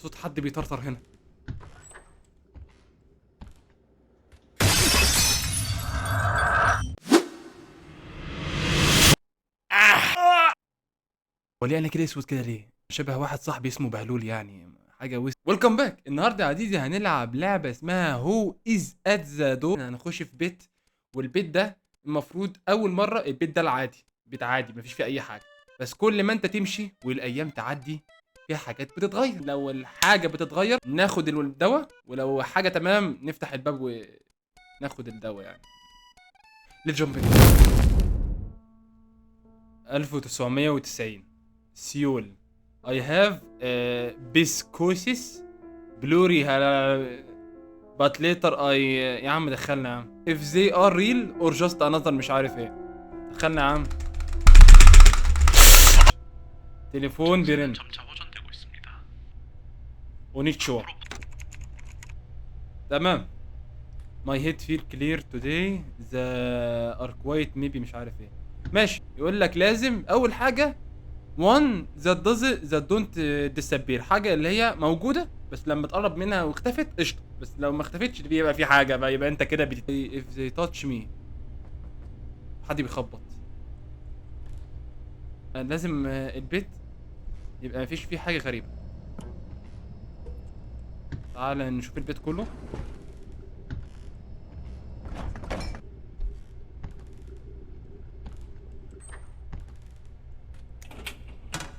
صوت حد بيطرطر هنا. هو ليه انا كده اسود كده ليه؟ شبه واحد صاحبي اسمه بهلول يعني حاجه ويلكم باك. النهارده يا عزيزي هنلعب لعبه اسمها هو از ات ذا دور. هنخش في بيت، والبيت ده المفروض اول مره البيت ده العادي، بيت عادي مفيش فيه اي حاجه، بس كل ما انت تمشي والايام تعدي في حاجات بتتغير. لو الحاجه بتتغير ناخد الدواء، ولو حاجه تمام نفتح الباب وناخد الدواء يعني. ليت جامب 1990 سيول. I have viscosis blurry but later I يا عم دخلنا يا عم if they are real or just another مش عارف ايه. دخلنا يا عم. تليفون بيرن. ونيتشوا. تمام. My head feel clear today the are quiet maybe مش عارف ايه. ماشي. يقول لك لازم اول حاجة one that don't disappear، حاجة اللي هي موجودة بس لما تقرب منها واختفت قشطة، بس لو ما اختفتش بيبقى في حاجة بقى، يبقى انت كده if they touch me. حد بيخبط. لازم البيت يبقى مفيش فيه حاجة غريبة. تعال نشوف البيت كله.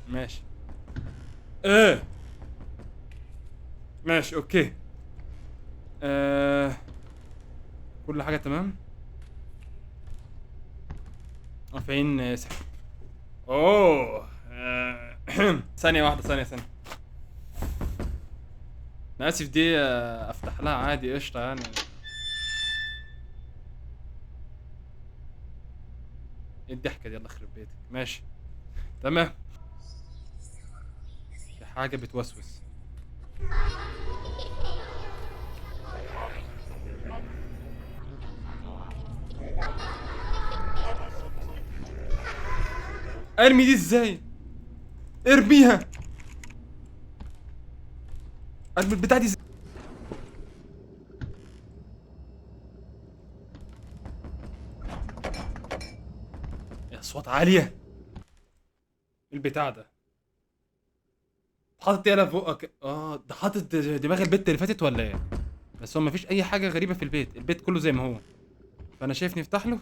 ماشي. ايه ماشي اوكي. كل حاجة تمام. رافعين سحب. اوه ثانية واحدة، ثانية. انا اسف دي افتح لها عادي قشطة يعني. ايه الضحكة دي؟ الله يخرب بيتك. ماشي تمام. في حاجة بتوسوس. ارمي دي ازاي؟ ارميها. ارمي البتاع دي ازاي؟ يا اصوات عالية. البتاع ده حاطط ايه في بقك؟ ده حاطط دماغ البت اللي فاتت ولا ايه؟ بس هو مفيش اي حاجة غريبة في البيت، البيت كله زي ما هو، فانا شايف نفتح له.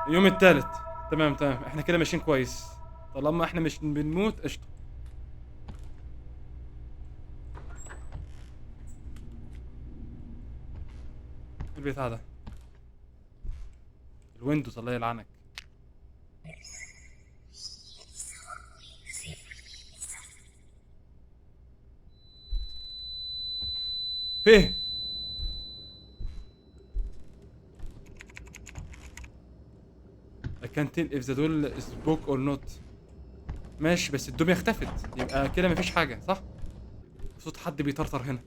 اليوم التالت. تمام احنا كده ماشيين كويس، طالما احنا مش بنموت قشطة. البتاع ده الويندوز الله يلعنك. فيه I can't tell if the doll spoke or not. ماشي بس الدمية اختفت، يبقى كده مفيش حاجة صح؟ صوت حد بيطرطر هنا.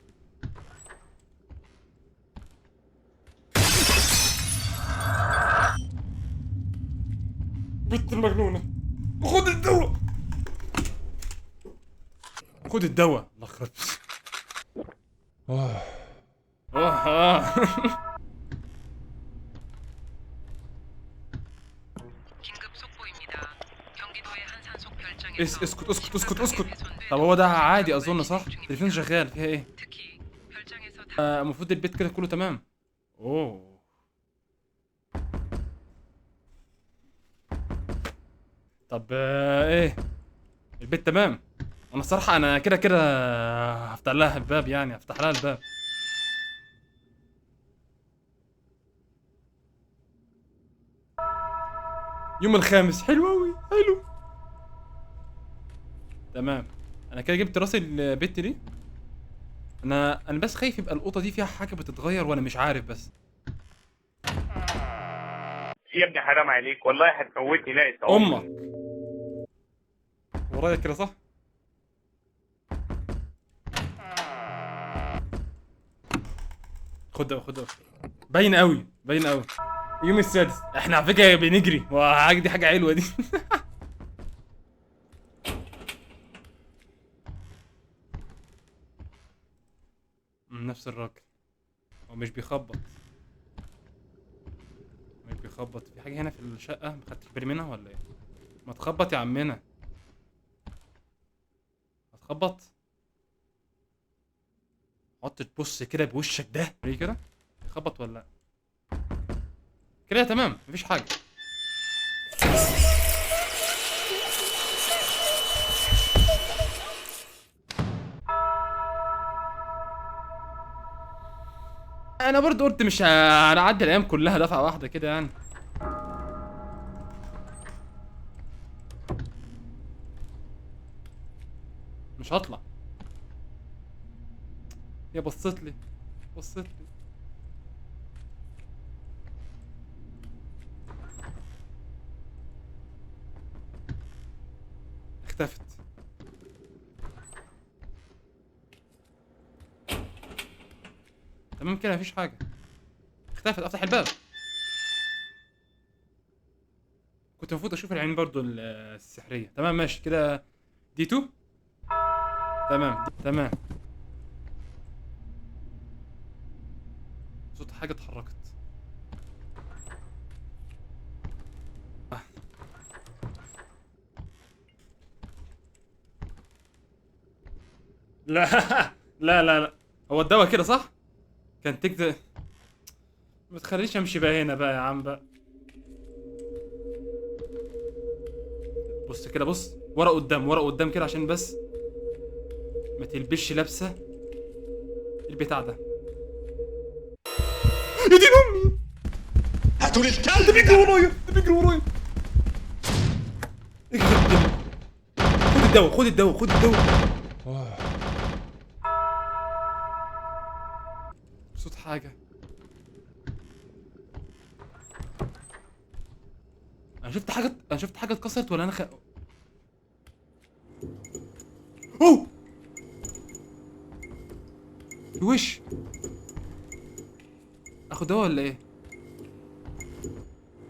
بنت المجنونة، خد الدواء. خد الدواء الله يخرب. اوه اسكت. طب هو ده عادي اظن صح؟ التليفون شغال فيها ايه؟ المفروض البيت كده كله تمام. اوه طب ايه البيت تمام. انا الصراحه انا كده هفتح لها الباب، يعني هفتح لها الباب. يوم الخامس حلو قوي حلو. تمام. انا كده جبت راس البت دي. انا بس خايف يبقى القطه دي فيها حاجه بتتغير وانا مش عارف بس. يا ابني حرام عليك والله هتموتني. لا امك ورايا كده صح؟ خد ده. باين قوي. اليوم السادس. احنا على فكره بنجري، وحاجه دي حاجه حلوه دي. نفس الراجل. هو مش بيخبط. مش بيخبط. في حاجه هنا في الشقه ما خدتش بالي منها ولا ايه؟ ما تخبط يا عمنا. ما تخبط. حط تبص كده بوشك ده ايه كده. خبط ولا لا؟ كده تمام مفيش حاجه. انا برضو قلت مش هنعدي الايام كلها دفعه واحده كده يعني. مش هطلع. يا بصيت لي. بصيت لي. اختفت. تمام كده مفيش حاجه. اختفت. افتح الباب. كنت المفروض اشوف العين برضو السحريه. تمام ماشي كده. دي 2. تمام تمام. صوت حاجه اتحركت. لا. لا. هو الدواء كده صح؟ كان تكتب. ما تخلينيش امشي بقى هنا بقى يا عم بقى. بص كده بص. ورا قدام ورا قدام كده عشان بس ما تلبسش لابسه البتاع ده. يا دين امي. هاتوا لي ده الكلب بيجري ورايا. ده بيجري ورايا. خد الدواء خد الدواء خد الدواء. صوت حاجه. انا شفت حاجه اتكسرت ولا انا اوه. الوش. اخد دواء ولا ايه؟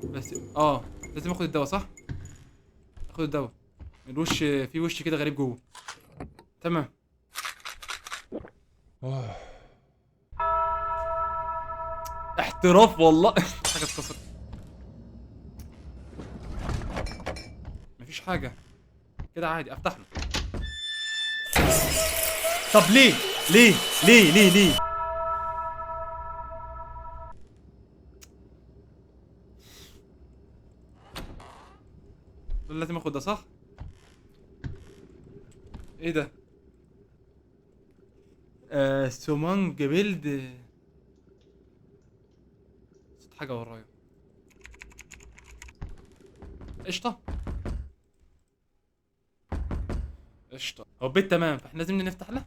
بس لازم اخد الدواء صح؟ اخد الدواء. الوش في وش كده غريب جوه. تمام. احتراف والله. حاجه اتكسرت. مفيش حاجه. كده عادي افتح له. طب ليه؟ ليه؟ لازم اخد ده صح؟ ايه ده؟ سومانج بيلد. صوت حاجه ورايا. قشطه. قشطه. هو البيت تمام فاحنا لازم نفتح له.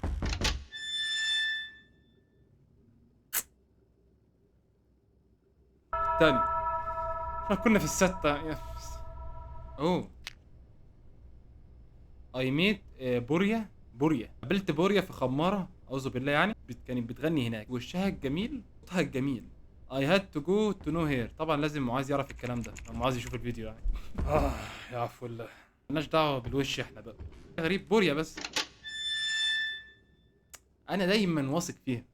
تاني. احنا كنا في الستة. اوه. اي ميت بوريا قابلت بوريا في خمارة اعوذ بالله يعني كانت بتغني هناك. وشها الجميل صوتها الجميل. I had to go to know her. طبعا لازم معاذ يعرف الكلام ده او معاذ يشوف الفيديو يعني. يا عفو الله. مالناش دعوة بالوش احنا بقى. غريب بوريا بس. انا دايما واثق فيها.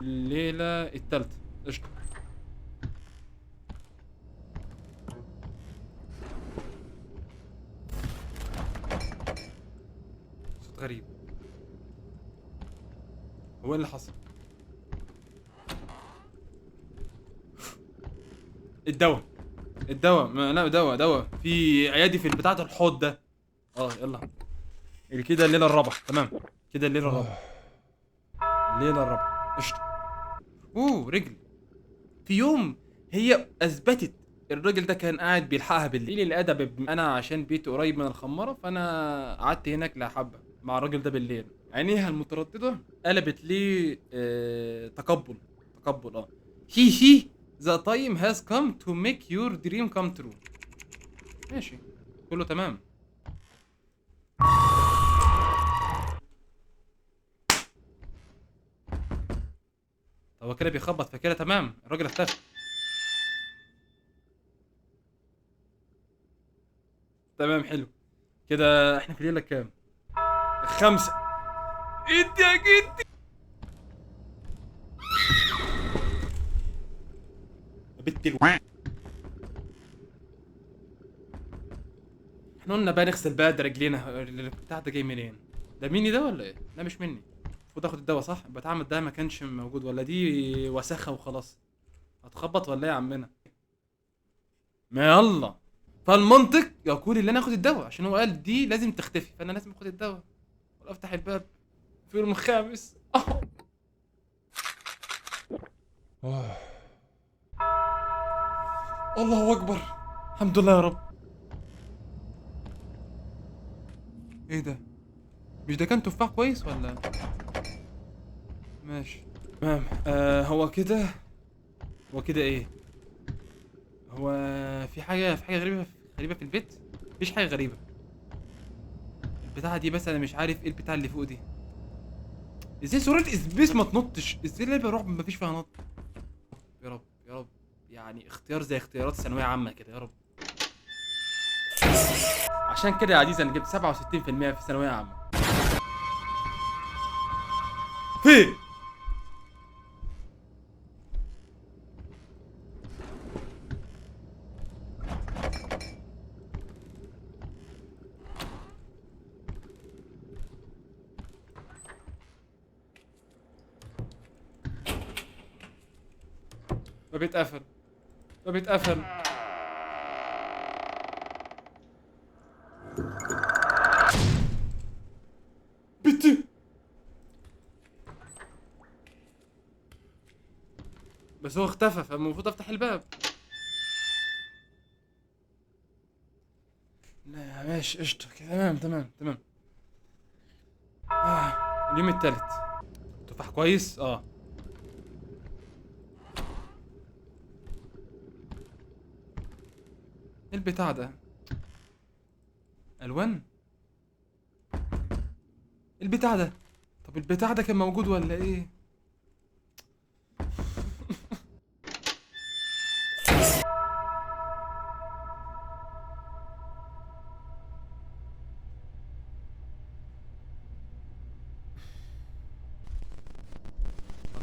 الليلة التالتة. قشطة. صوت غريب. هو ايه اللي حصل؟ الدواء لا دواء في عيادي في بتاعة الحوض ده. يلا. كده الليلة الرابعة. تمام. كده الليلة الرابعة. الليلة الرابعة. قشطة. رجل. في يوم هي اثبتت الراجل ده كان قاعد بيلحقها بالليل. الادب انا عشان بيتي قريب من الخمارة فانا قعدت هناك لحبة مع الراجل ده بالليل. عينيها المترددة قلبت لي تقبل. هي the time has come to make your dream come true. ماشي. كله تمام. هو كده بيخبط فكده تمام. الراجل اختفى. تمام حلو. كده احنا في ليله كام؟ 5. انت يا جدي بنت احنا قلنا بقى نغسل بقى ده رجلينا. البتاع ده جاي منين؟ ده مني ده ولا ايه؟ لا مش مني. المفروض اخد الدواء صح؟ بتعمل ده ما كانش موجود ولا دي وسخه وخلاص؟ هتخبط ولا ايه يا عمنا؟ ما يلا. فالمنطق يقول ان انا اخد الدواء عشان هو قال دي لازم تختفي، فانا لازم اخد الدواء وافتح الباب في اليوم الخامس. آه. الله اكبر. الحمد لله يا رب. ايه ده؟ مش ده كان تفاح كويس ولا؟ ماشي تمام. هو كده. هو كده ايه؟ هو في حاجه غريبه في البيت؟ مفيش حاجه غريبه. البتاعه دي بس انا مش عارف ايه البتاعه اللي فوق دي. ازاي زرار الاسبيس ما تنطش؟ ازاي اللعبه رعب مفيش فيها نط؟ يا رب يا رب. يعني اختيار زي اختيارات ثانويه عامه كده يا رب. عشان كده يا عزيز انا جبت 67% في ثانويه عامه. في ما بيتقفل. ما بيتقفل. بت بس هو اختفى فالمفروض افتح الباب. لا ماشي قشطة كده. تمام تمام تمام. اليوم التالت. تفاح كويس اه. ايه البتاع ده؟ الوان؟ إيه البتاع ده؟ طب البتاع ده كان موجود ولا ايه؟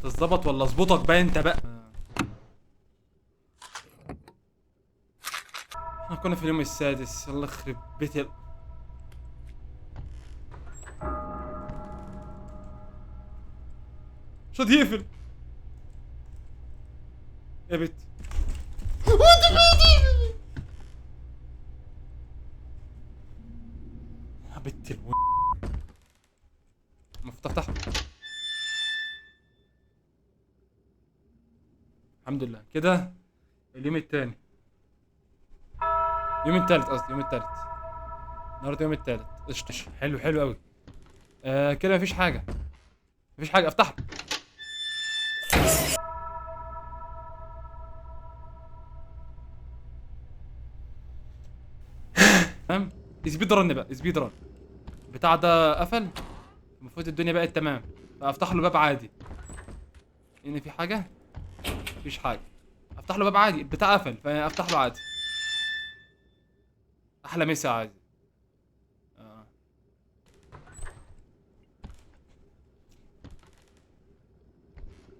هتظبط ولا اظبطك بقى انت بقى؟ احنا كنا في اليوم السادس. الله يخرب بيت مش راضي يقفل يا بت. يا بت المفروض افتحها. الحمد لله كده. اليوم التاني. اليوم التالت قصدي. اليوم التالت. النهارده اليوم التالت. قشطة. حلو حلو قوي. كده مفيش حاجة. مفيش حاجة افتحها. تمام. سبيد رن بقى سبيد رن. البتاع ده قفل. المفروض الدنيا بقت تمام. فافتح له باب عادي. هنا في حاجة؟ مفيش حاجة. افتح له باب عادي. البتاع قفل فافتح له عادي. احلى مسا عادي.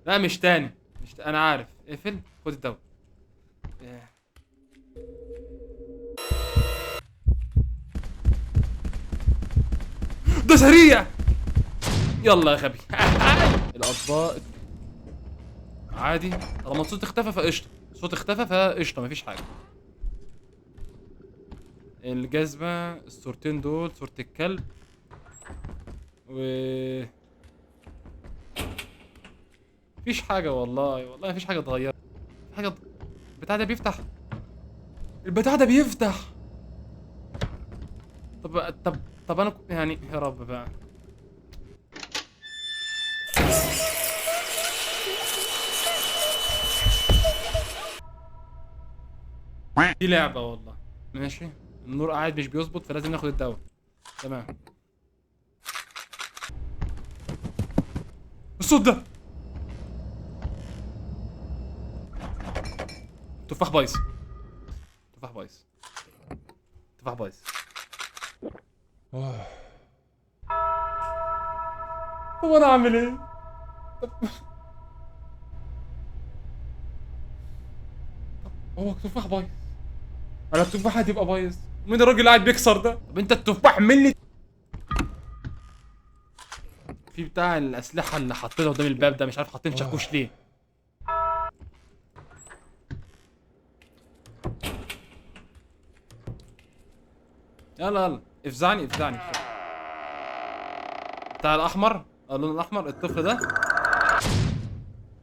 لا مش تاني. انا عارف. اقفل. خد الدواء. إيه. ده سريع. يلا يا غبي. الاطباق عادي. طالما الصوت اختفى فقشطه. الصوت اختفى فقشطه مفيش حاجه. الجزمه. الصورتين دول صورة الكلب. و مفيش حاجه. والله مفيش حاجه اتغيرت. في حاجه البتاع ده بيفتح. البتاع ده بيفتح. طب انا يعني يا رب بقى. دي لعبة والله. ماشي. النور قاعد مش بيظبط فلازم ناخد الدواء. تمام. الصوت ده. تفاح بايظ. تفاح بايظ. تفاح بايظ. هو انا اعمل ايه؟ هو التفاح بايظ. انا التفاح هتبقى بايظ. مين الراجل اللي قاعد بيكسر ده؟ طب انت التفاح ملي. في بتاع الاسلحه اللي حاطينها قدام الباب ده، مش عارف حاطين شاكوش ليه. يلا يلا افزعني افزعني افزعني. بتاع الاحمر، اللون الاحمر، الطفل ده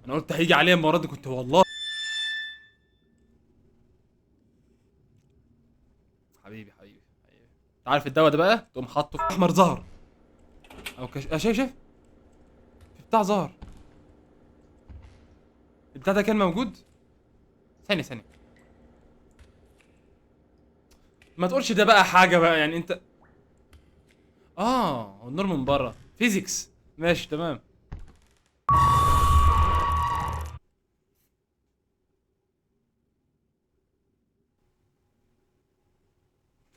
انا قلت هيجي عليه المره دي، كنت والله. حبيبي حبيبي حبيبي. انت عارف الدواء ده بقى تقوم حاطه في احمر ظهر او شايف شايف في بتاع ظهر. البتاع ده كان موجود. ثانيه ثانيه، ما تقولش ده بقى حاجه بقى يعني انت. اه النور من بره فيزيكس. ماشي تمام.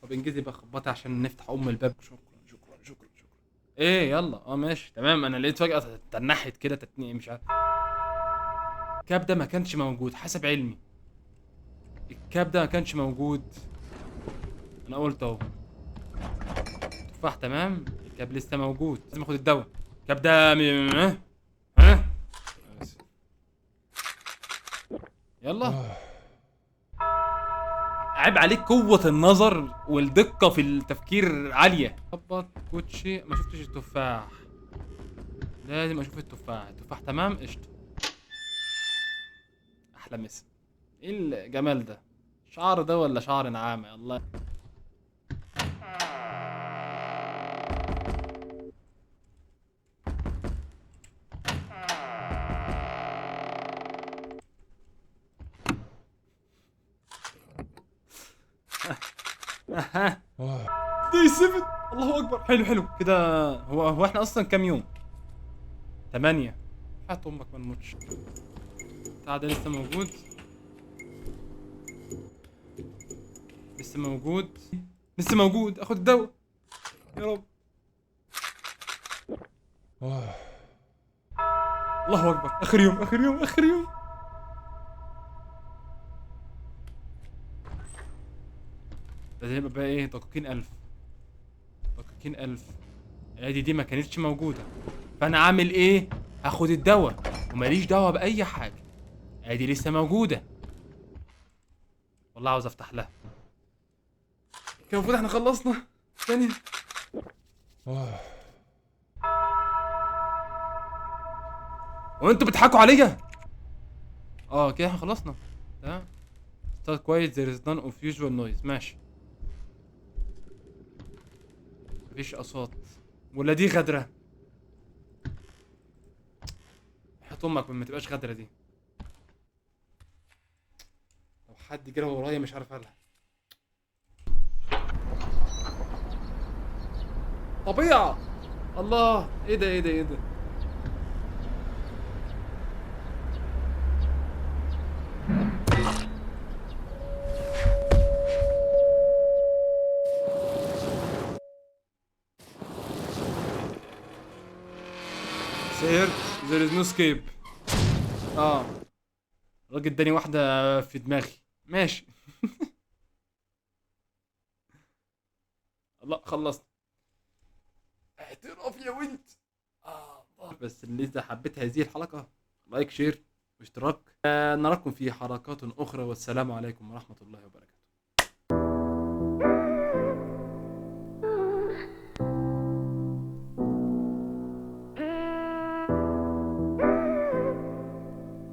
طب انجزي بقى خبطي عشان نفتح الباب. شكرا شكرا شكرا شكرا. ايه يلا ماشي تمام. انا لقيت فجأة تنحت كده تتنقي مش عارف. الكاب ده ما كانش موجود حسب علمي. الكاب ده ما كانش موجود. انا قلت اهو. تفاح تمام. الكاب لسه موجود، لازم اخد الدواء. الكاب ده ها. يلا. عيب عليك، قوة النظر والدقة في التفكير عالية. خبط كوتشي، ما شفتش التفاح. لازم اشوف التفاح. التفاح تمام قشطة. احلى مسا. ايه الجمال ده؟ شعر ده ولا شعر نعامة؟ الله. دي 7. الله اكبر. حلو حلو كده. هو احنا اصلا كام يوم؟ 8. حياة امك ما نموتش. بتاع ده لسه موجود. لسه موجود. لسه موجود. اخد الدواء يا رب. الله اكبر. اخر يوم اخر يوم اخر يوم. لازم يبقى بقى ايه؟ دقيقين 1000. دقيقين 1000. دي ما كانتش موجودة. فانا عامل ايه؟ هاخد الدواء وماليش دعوة بأي حاجة. دي لسه موجودة. والله عاوز افتح لها. كان المفروض احنا خلصنا. ثانية. وانتوا بتضحكوا عليا؟ كده احنا خلصنا. تمام. start quiet there is none of usual noise. ماشي. مفيش اصوات. ولا دي غدرة؟ حط امك ما تبقاش غدرة دي. لو حد جرى ورايا مش عارف اقولها. طبيعة. الله ايه ده ايه ده ايه ده. سير there is no escape. الراجل اداني واحدة في دماغي. ماشي. الله خلصت. اعتراف يا ولد. بس اللي اذا حبيت هذه الحلقة لايك شير واشتراك. نراكم في حلقات اخرى والسلام عليكم ورحمة الله وبركاته.